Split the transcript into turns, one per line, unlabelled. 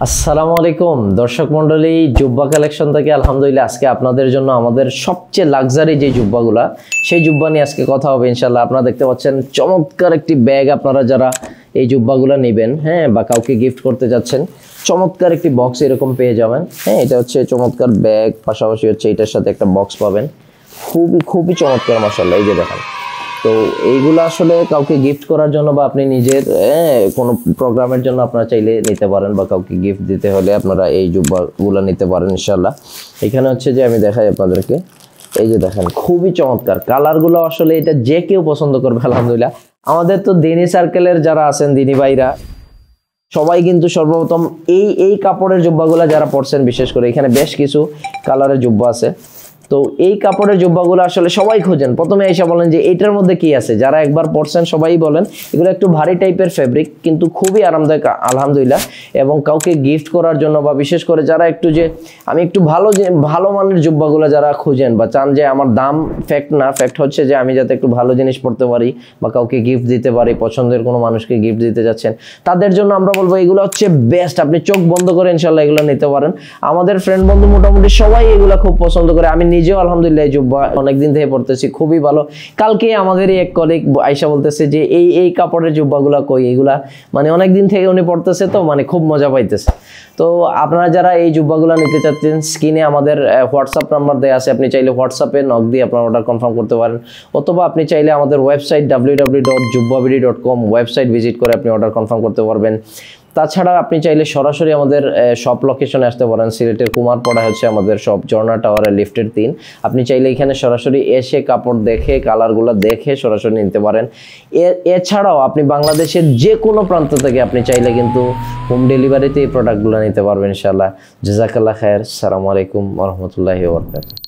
আসসালামু আলাইকুম দর্শক মণ্ডলী, জুব্বা কালেকশন থেকে আলহামদুলিল্লাহ আজকে আপনাদের জন্য আমাদের সবচেয়ে লাক্সারি যে জুব্বাগুলা সেই জুব্বা নিয়ে আজকে কথা হবে ইনশাআল্লাহ। আপনারা দেখতে পাচ্ছেন চমৎকার একটি ব্যাগ, আপনারা যারা এই জুব্বাগুলা নেবেন বা কাউকে গিফট করতে যাচ্ছেন, চমৎকার একটি বক্স এরকম পেয়ে যাবেন। এটা হচ্ছে চমৎকার ব্যাগ, পাশাপাশি হচ্ছে এটার সাথে একটা বক্স পাবেন, খুবই চমৎকার মাশাআল্লাহ। এই যে দেখেন, তো এইগুলো আসলে কাউকে গিফট করার জন্য বা আপনি নিজের কোনো প্রোগ্রামের জন্য আপনারা চাইলে নিতে পারেন, বা কাউকে গিফট দিতে হলে আপনারা এই জুব্বাগুলো নিতে পারেন ইনশাআল্লাহ। এখানে হচ্ছে যে আমি দেখাই আপনাদেরকে, এই যে দেখেন খুবই চমৎকার কালারগুলো, আসলে এটা যে কেউ পছন্দ করবে আলহামদুলিল্লাহ। আমাদের তো দিনী সার্কেলের যারা আছেন, দিনী ভাইরা সবাই কিন্তু সর্বপ্রথম এই কাপড়ের জুব্বাগুলো যারা পরছেন, বিশেষ করে এখানে বেশ কিছু কালারের জুব্বা আছে। তো এই কাপড়ের জুব্বাগুলো আসলে সবাই খোঁজেন, প্রথমে এসে বলেন যে এইটার মধ্যে কি আছে। যারা একবার পরছেন সবাই বলেন এগুলো একটু ভারী টাইপের ফেব্রিক, কিন্তু খুবই আরামদায়ক আলহামদুলিল্লাহ। এবং কাউকে গিফট করার জন্য, বা বিশেষ করে যারা একটু যে আমি একটু ভালো মানের জুব্বাগুলো যারা খুঁজেন বা চান যে আমার দাম ফ্যাক্ট না, ফ্যাক্ট হচ্ছে যে আমি যাতে একটু ভালো জিনিস পড়তে পারি বা কাউকে গিফট দিতে পারি, পছন্দের কোনো মানুষকে গিফট দিতে যাচ্ছেন, তাদের জন্য আমরা বলবো এগুলো হচ্ছে বেস্ট। আপনি চোখ বন্ধ করে ইনশাল্লাহ এগুলো নিতে পারেন। আমাদের ফ্রেন্ড বন্ধু মোটামুটি সবাই এগুলো খুব পছন্দ করে, আমি নিজেও আলহামদুলিল্লাহ এই জুব্বা অনেকদিন থেকে পড়তেছি, খুবই ভালো। কালকে আমাদেরই এক কলিগ আয়শা বলতেছে যে এই কাপড়ের জুব্বাগুলা কই, এগুলা মানে অনেকদিন থেকে উনি পড়তেছে, তো মানে খুব মজা পাইতেছে। তো আপনারা যারা এই জুব্বাগুলা নিতে চাচ্ছেন, স্ক্রিনে আমাদের হোয়াটসঅ্যাপ নাম্বার দেওয়া আছে, আপনি চাইলে হোয়াটসঅ্যাপে নক দিয়ে আপনার অর্ডার কনফার্ম করতে পারেন, অথবা আপনি চাইলে আমাদের ওয়েবসাইট www.jubbabidi.com ওয়েবসাইট ভিজিট করে আপনি অর্ডার কনফার্ম করতে পারবেন। তাছাড়া আপনি চাইলে সরাসরি আমাদের শপ লোকেশনে আসতে পারেন। সিলেটের কুমারপাড়া হচ্ছে আমাদের শপ, ঝর্ণা টাওয়ারের লিফটের 3। আপনি চাইলে এখানে সরাসরি এসে কাপড় দেখে, কালারগুলো দেখে সরাসরি নিতে পারেন। এছাড়াও আপনি বাংলাদেশের যে কোনো প্রান্ত থেকে আপনি চাইলে কিন্তু হোম ডেলিভারিতে এই প্রোডাক্টগুলো নিতে পারবেন ইনশাআল্লাহ। জাযাকাল্লাহ খায়ের। আসসালামু আলাইকুম ওয়া রাহমাতুল্লাহি ওয়া বারাকাতুহু।